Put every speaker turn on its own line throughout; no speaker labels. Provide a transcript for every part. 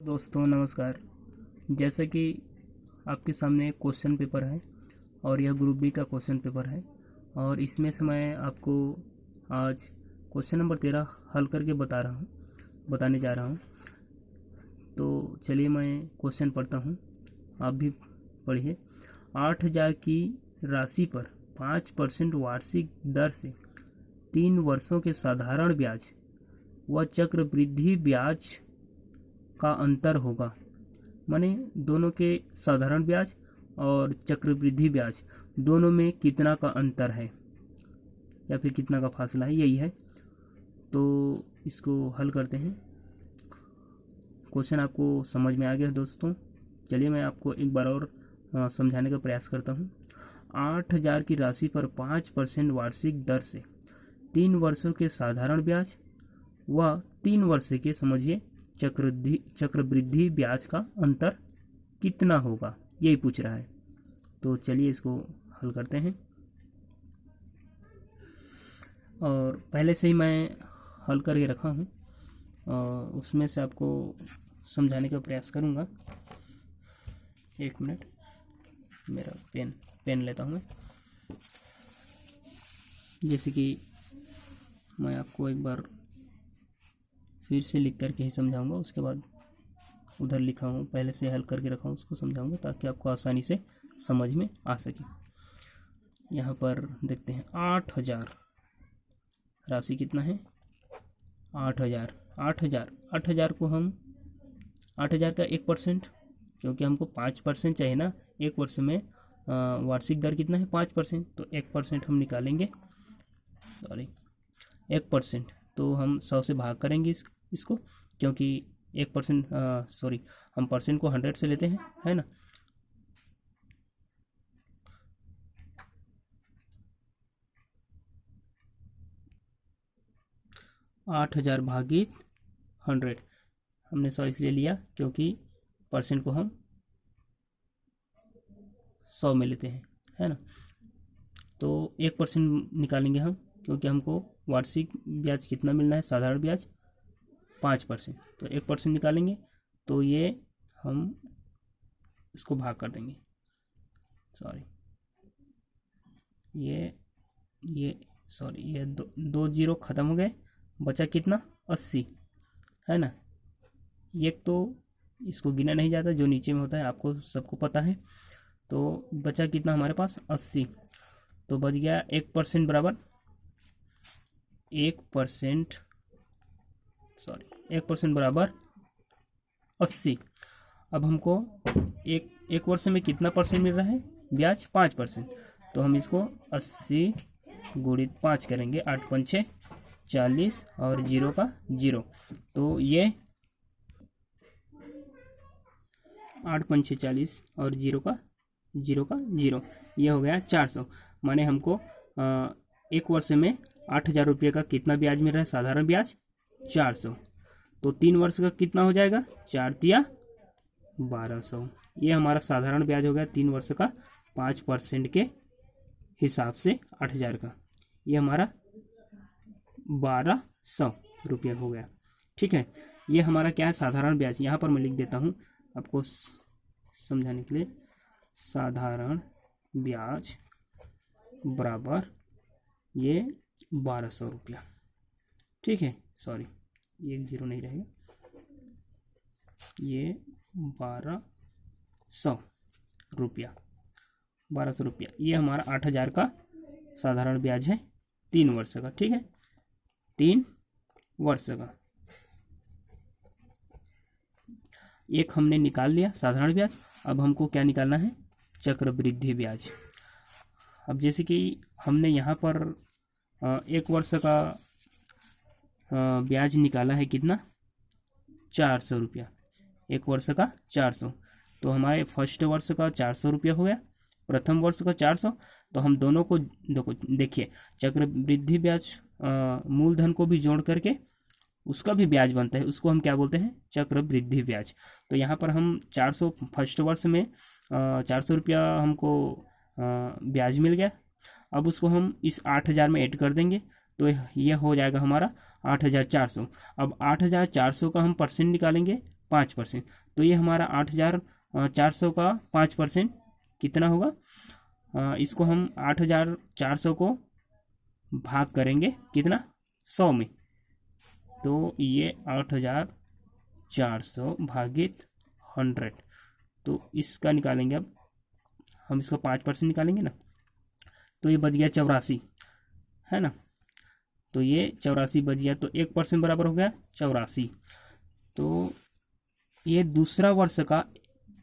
दोस्तों नमस्कार। जैसे कि आपके सामने एक क्वेश्चन पेपर है और यह ग्रुप बी का क्वेश्चन पेपर है और इसमें से मैं आपको आज क्वेश्चन नंबर 13 हल करके बताने जा रहा हूँ। तो चलिए मैं क्वेश्चन पढ़ता हूँ, आप भी पढ़िए। 8,000 की राशि पर 5% वार्षिक दर से 3 वर्षों के साधारण ब्याज व चक्रवृद्धि ब्याज का अंतर होगा। माने दोनों के साधारण ब्याज और चक्रवृद्धि ब्याज दोनों में कितना का अंतर है या फिर कितना का फासला है, यही है। तो इसको हल करते हैं। क्वेश्चन आपको समझ में आ गया दोस्तों? चलिए मैं आपको एक बार और समझाने का प्रयास करता हूँ। 8,000 की राशि पर 5% वार्षिक दर से 3 वर्षों के साधारण ब्याज व 3 वर्ष के समझिए चक्रवृद्धि ब्याज का अंतर कितना होगा, यही पूछ रहा है। तो चलिए इसको हल करते हैं। और पहले से ही मैं हल करके रखा हूँ और उसमें से आपको समझाने का प्रयास करूँगा। एक मिनट, मेरा पेन लेता हूँ मैं। जैसे कि मैं आपको एक बार फिर से लिख करके ही समझाऊंगा, उसके बाद उधर लिखा हूँ पहले से हल करके रखा हूँ उसको समझाऊंगा ताकि आपको आसानी से समझ में आ सके। यहाँ पर देखते हैं 8,000 राशि कितना है 8,000। 8,000 को हम 8,000 का 1%, क्योंकि हमको 5% चाहिए ना, एक वर्ष में वार्षिक दर कितना है 5%, तो 1% हम निकालेंगे। 1%, तो हम 100 से भाग करेंगे इसको, क्योंकि 1% हम परसेंट को 100 से लेते हैं, है ना। आठ 8,000 भागित 100, हमने 100 इसलिए लिया क्योंकि परसेंट को हम 100 में लेते हैं, है ना। तो 1% निकालेंगे हम, क्योंकि हमको वार्षिक ब्याज कितना मिलना है, साधारण ब्याज 5%, तो 1% निकालेंगे तो ये हम इसको भाग कर देंगे। ये दो जीरो ख़त्म हो गए, बचा कितना 80, है ना। ये तो इसको गिना नहीं जाता, जो नीचे में होता है आपको सबको पता है। तो बचा कितना हमारे पास 80, तो बच गया 1% बराबर 1% बराबर 80। अब हमको एक वर्ष में कितना परसेंट मिल रहा है ब्याज 5%, तो हम इसको 80 गुणित 5 करेंगे, 8 पंचे 40 और 0 का 0, तो ये 8 पंचे 40 और 0 का 0, ये हो गया 400। माने हमको एक वर्ष में 8,000 रुपये का कितना ब्याज मिल रहा है, साधारण ब्याज 400। तो 3 वर्ष का कितना हो जाएगा, 4 तिया 1200। ये हमारा साधारण ब्याज हो गया 3 वर्ष का 5% के हिसाब से 8,000 का, ये हमारा 1200 रुपये हो गया। ठीक है, ये हमारा क्या है, साधारण ब्याज। यहाँ पर मैं लिख देता हूँ आपको समझाने के लिए, साधारण ब्याज बराबर ये 1200 रुपया। ठीक है, सॉरी ये 0 नहीं रहेगा, ये 1200 रुपया, 1200 रुपया। ये हमारा 8,000 का साधारण ब्याज है 3 वर्ष का। ठीक है, 3 वर्ष का एक हमने निकाल लिया साधारण ब्याज। अब हमको क्या निकालना है, चक्रवृद्धि ब्याज। अब जैसे कि हमने यहाँ पर एक वर्ष का ब्याज निकाला है कितना, 400 रुपया, एक वर्ष का 400, तो हमारे फर्स्ट वर्ष का 400 रुपया हो गया, प्रथम वर्ष का 400। तो हम दोनों को देखिए, चक्रवृद्धि ब्याज मूलधन को भी जोड़ करके उसका भी ब्याज बनता है, उसको हम क्या बोलते हैं, चक्रवृद्धि ब्याज। तो यहाँ पर हम 400 फर्स्ट वर्ष में 400 रुपया हमको ब्याज मिल गया। अब उसको हम इस 8,000 में ऐड कर देंगे, तो यह हो जाएगा हमारा 8,400। अब 8,400 का हम परसेंट निकालेंगे 5%। तो ये हमारा 8,400 का 5% कितना होगा? इसको हम 8,400 को भाग करेंगे कितना? 100 में। तो ये 8,400 भागित 100, तो इसका निकालेंगे। अब हम इसका 5% निकालेंगे ना, तो ये बच गया 84, है ना। तो ये 84 बच गया, तो 1% बराबर हो गया 84। तो ये दूसरा वर्ष का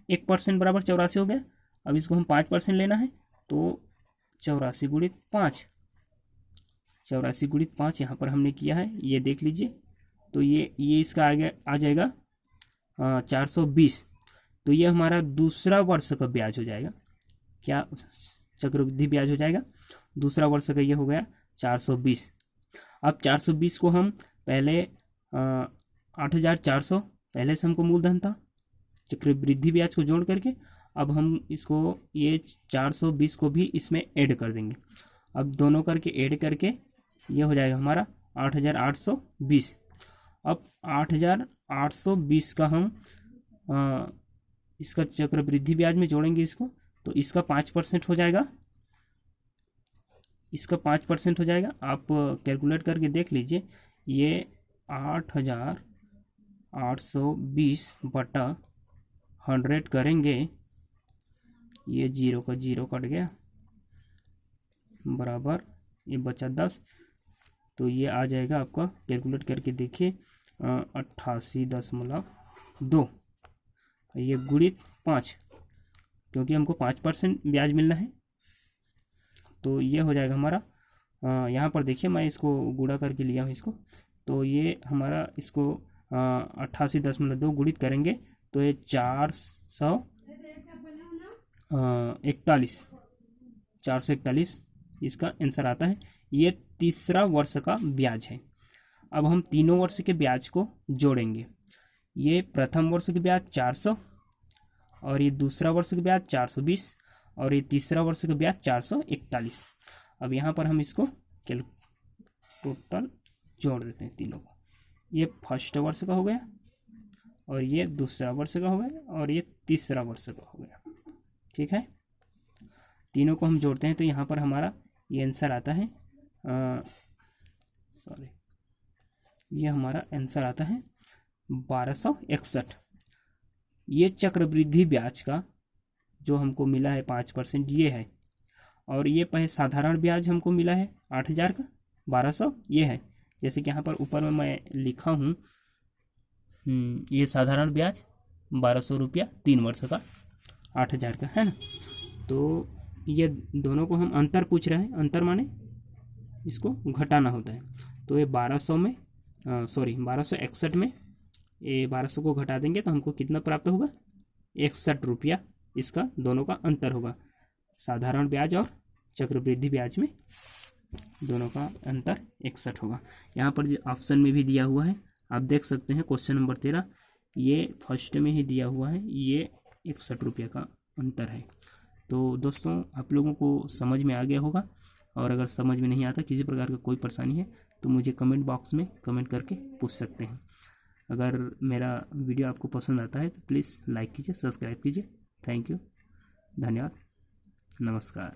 1% बराबर 84 हो गया। अब इसको हम 5% लेना है, तो 84 गुणित 5, 84 गुणित 5 यहाँ पर हमने किया है, ये देख लीजिए। तो ये इसका आगे आ जाएगा 420। तो ये हमारा दूसरा वर्ष का ब्याज हो जाएगा। क्या? चक्रवृद्धि ब्याज हो जाएगा। दूसरा वर्ष का ये हो गया 420। अब 420 को हम पहले 8,400 पहले से हमको मूलधन था, चक्रवृद्धि ब्याज को जोड़ करके अब हम इसको ये 420 को भी इसमें ऐड कर देंगे। अब दोनों करके ऐड करके ये हो जाएगा हमारा 8,820। अब 8,820 का हम इसका चक्रवृद्धि ब्याज में जोड़ेंगे इसको, तो इसका 5% हो जाएगा, इसका 5% हो जाएगा। आप कैलकुलेट करके देख लीजिए। ये 8,820 बटा 100 करेंगे, ये 0 का 0 कट गया, बराबर ये बचा 10। तो ये आ जाएगा आपका, कैलकुलेट करके देखिए, 88.2, ये गुणित 5, क्योंकि हमको 5% ब्याज मिलना है। तो ये हो जाएगा हमारा, यहाँ पर देखिए मैं इसको गुणा करके लिया हूँ इसको। तो ये हमारा इसको 88.2 गुणित करेंगे, तो ये 441 इसका आंसर आता है। ये तीसरा वर्ष का ब्याज है। अब हम तीनों वर्ष के ब्याज को जोड़ेंगे। ये प्रथम वर्ष के ब्याज 400, और ये दूसरा वर्ष के ब्याज 420, और ये तीसरा वर्ष का ब्याज 441। अब यहाँ पर हम इसको टोटल जोड़ देते हैं तीनों को। ये फर्स्ट वर्ष का हो गया, और ये दूसरा वर्ष का हो गया, और ये तीसरा वर्ष का हो गया। ठीक है, तीनों को हम जोड़ते हैं तो यहाँ पर हमारा ये आंसर आता है, ये हमारा आंसर आता है 1261। ये चक्रवृद्धि ब्याज का जो हमको मिला है 5% ये है, और ये साधारण ब्याज हमको मिला है 8,000 का 1200 ये है। जैसे कि यहाँ पर ऊपर में मैं लिखा हूँ, ये साधारण ब्याज 1200 रुपया 3 वर्ष का 8,000 का, है ना। तो ये दोनों को हम अंतर पूछ रहे हैं, अंतर माने इसको घटाना होता है। तो ये 1261 में ये 1200 को घटा देंगे तो हमको कितना प्राप्त होगा? 61 रुपया इसका दोनों का अंतर होगा। साधारण ब्याज और चक्रवृद्धि ब्याज में दोनों का अंतर 61 होगा। यहाँ पर जो ऑप्शन में भी दिया हुआ है, आप देख सकते हैं, क्वेश्चन नंबर 13 ये फर्स्ट में ही दिया हुआ है, ये 61 रुपये का अंतर है। तो दोस्तों आप लोगों को समझ में आ गया होगा, और अगर समझ में नहीं आता, किसी प्रकार का कोई परेशानी है तो मुझे कमेंट बॉक्स में कमेंट करके पूछ सकते हैं। अगर मेरा वीडियो आपको पसंद आता है तो प्लीज़ लाइक कीजिए, सब्सक्राइब कीजिए। थैंक यू, धन्यवाद, नमस्कार।